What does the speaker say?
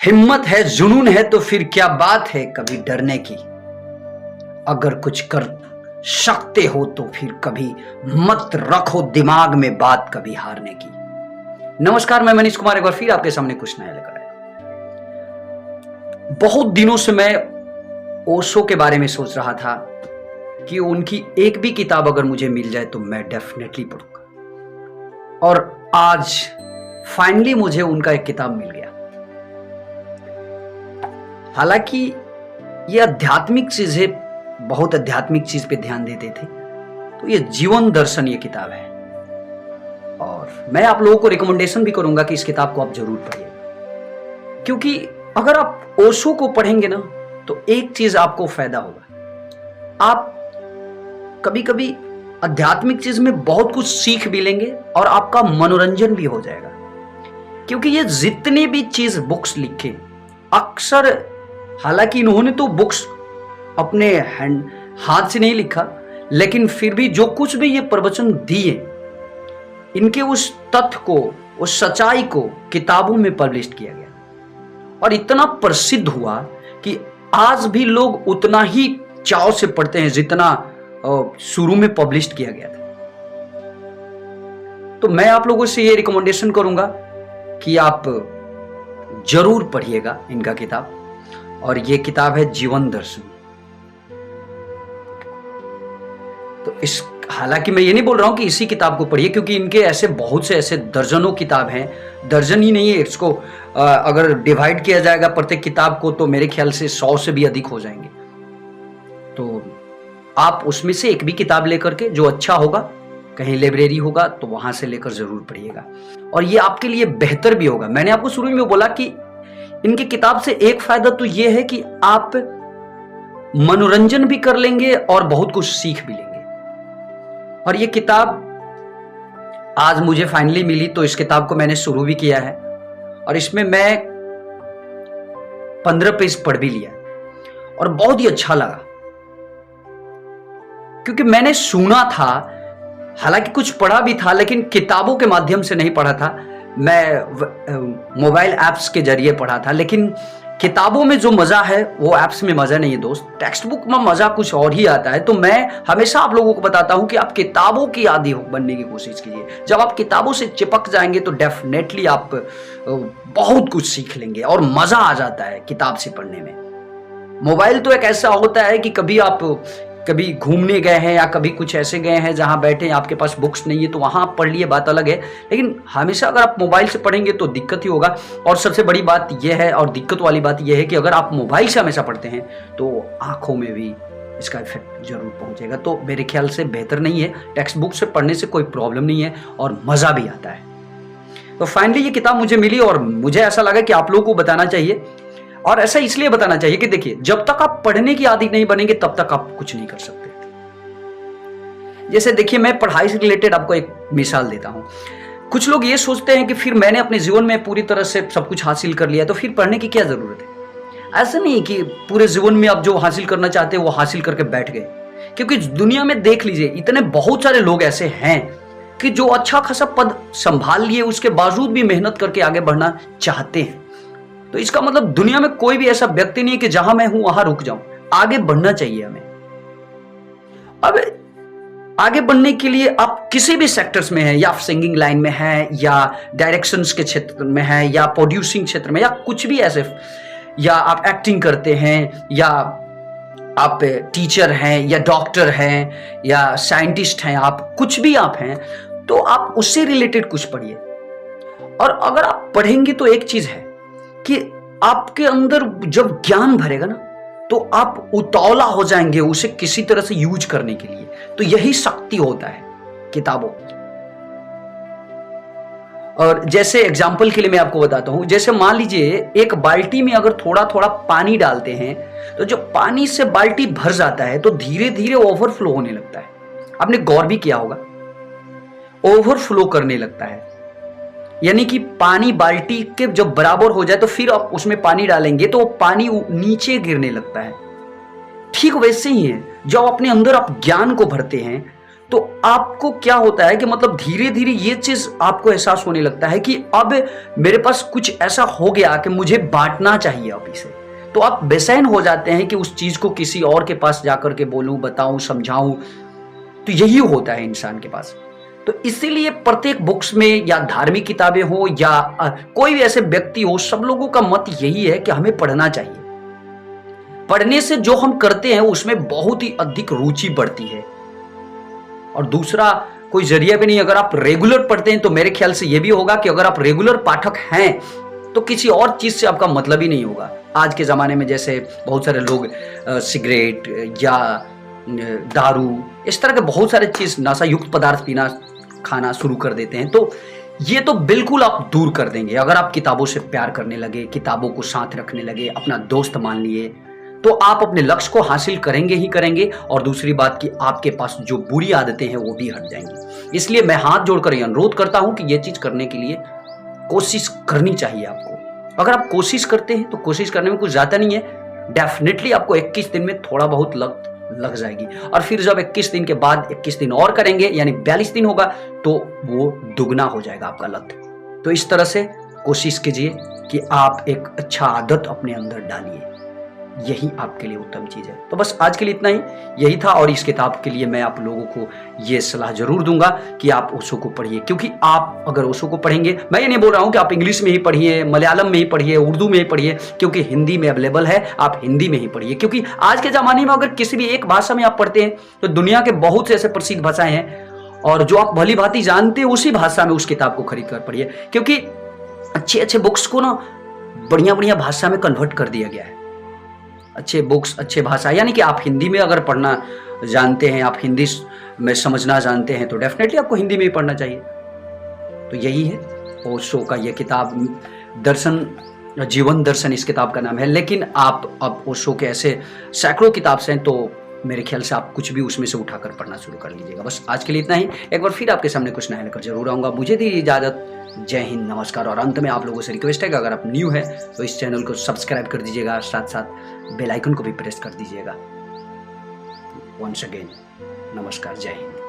हिम्मत है, जुनून है तो फिर क्या बात है कभी डरने की। अगर कुछ कर सकते हो तो फिर कभी मत रखो दिमाग में बात कभी हारने की। नमस्कार, मैं मनीष कुमार एक बार फिर आपके सामने कुछ नया लेकर आया। बहुत दिनों से मैं ओशो के बारे में सोच रहा था कि उनकी एक भी किताब अगर मुझे मिल जाए तो मैं डेफिनेटली पढ़ूंगा, और आज फाइनली मुझे उनका एक किताब मिल गया। हालांकि ये आध्यात्मिक चीज है, बहुत आध्यात्मिक चीज पे ध्यान देते थे, तो ये जीवन दर्शन ये किताब है, और मैं आप लोगों को रिकमेंडेशन भी करूंगा कि इस किताब को आप जरूर पढ़िए। क्योंकि अगर आप ओशो को पढ़ेंगे ना तो एक चीज आपको फायदा होगा, आप कभी कभी आध्यात्मिक चीज में बहुत कुछ सीख भी लेंगे और आपका मनोरंजन भी हो जाएगा। क्योंकि ये जितने भी चीज बुक्स लिखे, अक्सर हालांकि इन्होंने तो बुक्स अपने हाथ से नहीं लिखा, लेकिन फिर भी जो कुछ भी ये प्रवचन दिए, इनके उस तथ्य को, उस सच्चाई को किताबों में पब्लिश किया गया और इतना प्रसिद्ध हुआ कि आज भी लोग उतना ही चाव से पढ़ते हैं जितना शुरू में पब्लिश किया गया था। तो मैं आप लोगों से ये रिकमेंडेशन करूंगा कि आप जरूर पढ़िएगा इनका किताब, और ये किताब है जीवन दर्शन। तो इस हालांकि मैं ये नहीं बोल रहा हूं कि इसी किताब को पढ़िए, क्योंकि इनके ऐसे बहुत से ऐसे दर्जनों किताब हैं, दर्जन ही नहीं है, इसको अगर डिवाइड किया जाएगा प्रत्येक किताब को तो मेरे ख्याल से 100 से भी अधिक हो जाएंगे। तो आप उसमें से एक भी किताब लेकर के, जो अच्छा होगा, कहीं लाइब्रेरी होगा तो वहां से लेकर जरूर पढ़िएगा, और ये आपके लिए बेहतर भी होगा। मैंने आपको शुरू में बोला कि इनकी किताब से एक फायदा तो ये है कि आप मनोरंजन भी कर लेंगे और बहुत कुछ सीख भी लेंगे। और ये किताब आज मुझे फाइनली मिली, तो इस किताब को मैंने शुरू भी किया है, और इसमें मैं 15 पेज पढ़ भी लिया और बहुत ही अच्छा लगा। क्योंकि मैंने सुना था, हालांकि कुछ पढ़ा भी था, लेकिन किताबों के माध्यम से नहीं पढ़ा था, मैं मोबाइल ऐप्स के जरिए पढ़ा था। लेकिन किताबों में जो मजा है वो ऐप्स में मजा नहीं है दोस्त, टेक्स्ट बुक में मजा कुछ और ही आता है। तो मैं हमेशा आप लोगों को बताता हूं कि आप किताबों की आदी बनने की कोशिश कीजिए। जब आप किताबों से चिपक जाएंगे तो डेफिनेटली आप बहुत कुछ सीख लेंगे और मजा आ जाता है किताब से पढ़ने में। मोबाइल तो एक ऐसा होता है कि कभी आप कभी घूमने गए हैं या कभी कुछ ऐसे गए हैं जहां बैठे आपके पास बुक्स नहीं है, तो वहां आप पढ़ लिए, बात अलग है। लेकिन हमेशा अगर आप मोबाइल से पढ़ेंगे तो दिक्कत ही होगा। और सबसे बड़ी बात यह है, और दिक्कत वाली बात यह है कि अगर आप मोबाइल से हमेशा पढ़ते हैं तो आंखों में भी इसका इफेक्ट जरूर पहुंचेगा। तो मेरे ख्याल से बेहतर नहीं है। टेक्स्ट बुक से पढ़ने से कोई प्रॉब्लम नहीं है और मजा भी आता है। तो फाइनली ये किताब मुझे मिली और मुझे ऐसा लगा कि आप लोगों को बताना चाहिए, और ऐसा इसलिए बताना चाहिए कि देखिए, जब तक आप पढ़ने की आदत नहीं बनेंगे तब तक आप कुछ नहीं कर सकते। जैसे देखिए, मैं पढ़ाई से रिलेटेड आपको एक मिसाल देता हूं। कुछ लोग ये सोचते हैं कि फिर मैंने अपने जीवन में पूरी तरह से सब कुछ हासिल कर लिया तो फिर पढ़ने की क्या जरूरत है। ऐसा नहीं कि पूरे जीवन में आप जो हासिल करना चाहते हैं वो हासिल करके बैठ गए। क्योंकि दुनिया में देख लीजिए, इतने बहुत सारे लोग ऐसे हैं कि जो अच्छा खासा पद संभाल लिए, उसके बावजूद भी मेहनत करके आगे बढ़ना चाहते हैं। तो इसका मतलब दुनिया में कोई भी ऐसा व्यक्ति नहीं है कि जहां मैं हूं वहां रुक जाऊं। आगे बढ़ना चाहिए हमें। अब आगे बढ़ने के लिए आप किसी भी सेक्टर्स में हैं, या आप सिंगिंग लाइन में हैं, या डायरेक्शंस के क्षेत्र में हैं, या प्रोड्यूसिंग क्षेत्र में, या कुछ भी ऐसे, या आप एक्टिंग करते हैं, या आप टीचर हैं, या डॉक्टर हैं, या साइंटिस्ट हैं, आप कुछ भी आप हैं, तो आप उससे रिलेटेड कुछ पढ़िए। और अगर आप पढ़ेंगे तो एक चीज है कि आपके अंदर जब ज्ञान भरेगा ना तो आप उतावला हो जाएंगे उसे किसी तरह से यूज करने के लिए। तो यही शक्ति होता है किताबों की। और जैसे एग्जाम्पल के लिए मैं आपको बताता हूं, जैसे मान लीजिए एक बाल्टी में अगर थोड़ा थोड़ा पानी डालते हैं तो जब पानी से बाल्टी भर जाता है तो धीरे धीरे ओवरफ्लो होने लगता है। आपने गौर भी किया होगा, ओवरफ्लो करने लगता है। यानी कि पानी बाल्टी के जब बराबर हो जाए तो फिर आप उसमें पानी डालेंगे तो पानी नीचे गिरने लगता है। ठीक वैसे ही है, जब अपने अंदर आप ज्ञान को भरते हैं तो आपको क्या होता है कि मतलब धीरे-धीरे ये चीज़ आपको एहसास होने लगता है कि अब मेरे पास कुछ ऐसा हो गया कि मुझे बाँटना चाहिए अब इसे। तो आप बेचैन हो जाते हैं कि उस चीज़ को किसी और के पास जाकर के बोलूँ, बताऊँ, समझाऊँ, तो यही होता है इंसान के पास। तो इसीलिए प्रत्येक बुक्स में या धार्मिक किताबें हों या कोई भी ऐसे व्यक्ति हो, सब लोगों का मत यही है कि हमें पढ़ना चाहिए। पढ़ने से जो हम करते हैं उसमें बहुत ही अधिक रुचि बढ़ती है। और दूसरा कोई ज़रिया भी नहीं, अगर आप रेगुलर पढ़ते हैं तो मेरे ख्याल से ये भी होगा कि अगर आप रेगुलर पाठक हैं तो किसी और चीज़ से आपका मतलब ही नहीं होगा। आज के ज़माने में जैसे बहुत सारे लोग सिगरेट या दारू, इस तरह के बहुत सारे चीज़, नशा युक्त पदार्थ पीना, खाना शुरू कर देते हैं। तो ये तो बिल्कुल आप दूर कर देंगे अगर आप किताबों से प्यार करने लगे, किताबों को साथ रखने लगे, अपना दोस्त मान लिए, तो आप अपने लक्ष्य को हासिल करेंगे ही करेंगे। और दूसरी बात कि आपके पास जो बुरी आदतें हैं वो भी हट जाएंगी। इसलिए मैं हाथ जोड़कर ये अनुरोध करता हूं कि ये चीज़ करने के लिए कोशिश करनी चाहिए आपको। अगर आप कोशिश करते हैं तो कोशिश करने में कुछ ज़्यादा नहीं है, डेफिनेटली आपको 21 दिन में थोड़ा बहुत लग जाएगी। और फिर जब 21 दिन के बाद 21 दिन और करेंगे यानी 42 दिन होगा तो वो दुगना हो जाएगा आपका लक्ष्य। तो इस तरह से कोशिश कीजिए कि आप एक अच्छा आदत अपने अंदर डालिए, यही आपके लिए उत्तम चीज़ है। तो बस आज के लिए इतना ही, यही था। और इस किताब के लिए मैं आप लोगों को ये सलाह जरूर दूंगा कि आप ओशो को पढ़िए, क्योंकि आप अगर ओशो को पढ़ेंगे, मैं ये नहीं बोल रहा हूँ कि आप इंग्लिश में ही पढ़िए, मलयालम में ही पढ़िए, उर्दू में ही पढ़िए, क्योंकि हिंदी में अवेलेबल है, आप हिंदी में ही पढ़िए। क्योंकि आज के ज़माने में अगर किसी भी एक भाषा में आप पढ़ते हैं तो दुनिया के बहुत से ऐसे प्रसिद्ध भाषाएं हैं, और जो आप भली भांति जानते हैं उसी भाषा में उस किताब को खरीद कर पढ़िए। क्योंकि अच्छे अच्छे बुक्स को ना बढ़िया बढ़िया भाषा में कन्वर्ट कर दिया गया है। अच्छे बुक्स, अच्छे भाषा, यानी कि आप हिंदी में अगर पढ़ना जानते हैं, आप हिंदी में समझना जानते हैं, तो डेफिनेटली आपको हिंदी में ही पढ़ना चाहिए। तो यही है ओशो का ये किताब, दर्शन, जीवन दर्शन इस किताब का नाम है। लेकिन आप अब ओशो के ऐसे सैकड़ों किताब से हैं, तो मेरे ख्याल से आप कुछ भी उसमें से उठाकर पढ़ना शुरू कर लीजिएगा। बस आज के लिए इतना ही। एक बार फिर आपके सामने कुछ नया लेकर जरूर आऊँगा। मुझे दीजिए इजाज़त। जय हिंद, नमस्कार। और अंत में आप लोगों से रिक्वेस्ट है कि अगर आप न्यू है तो इस चैनल को सब्सक्राइब कर दीजिएगा, साथ साथ बेल आइकन को भी प्रेस कर दीजिएगा। वंस अगेन नमस्कार, जय हिंद।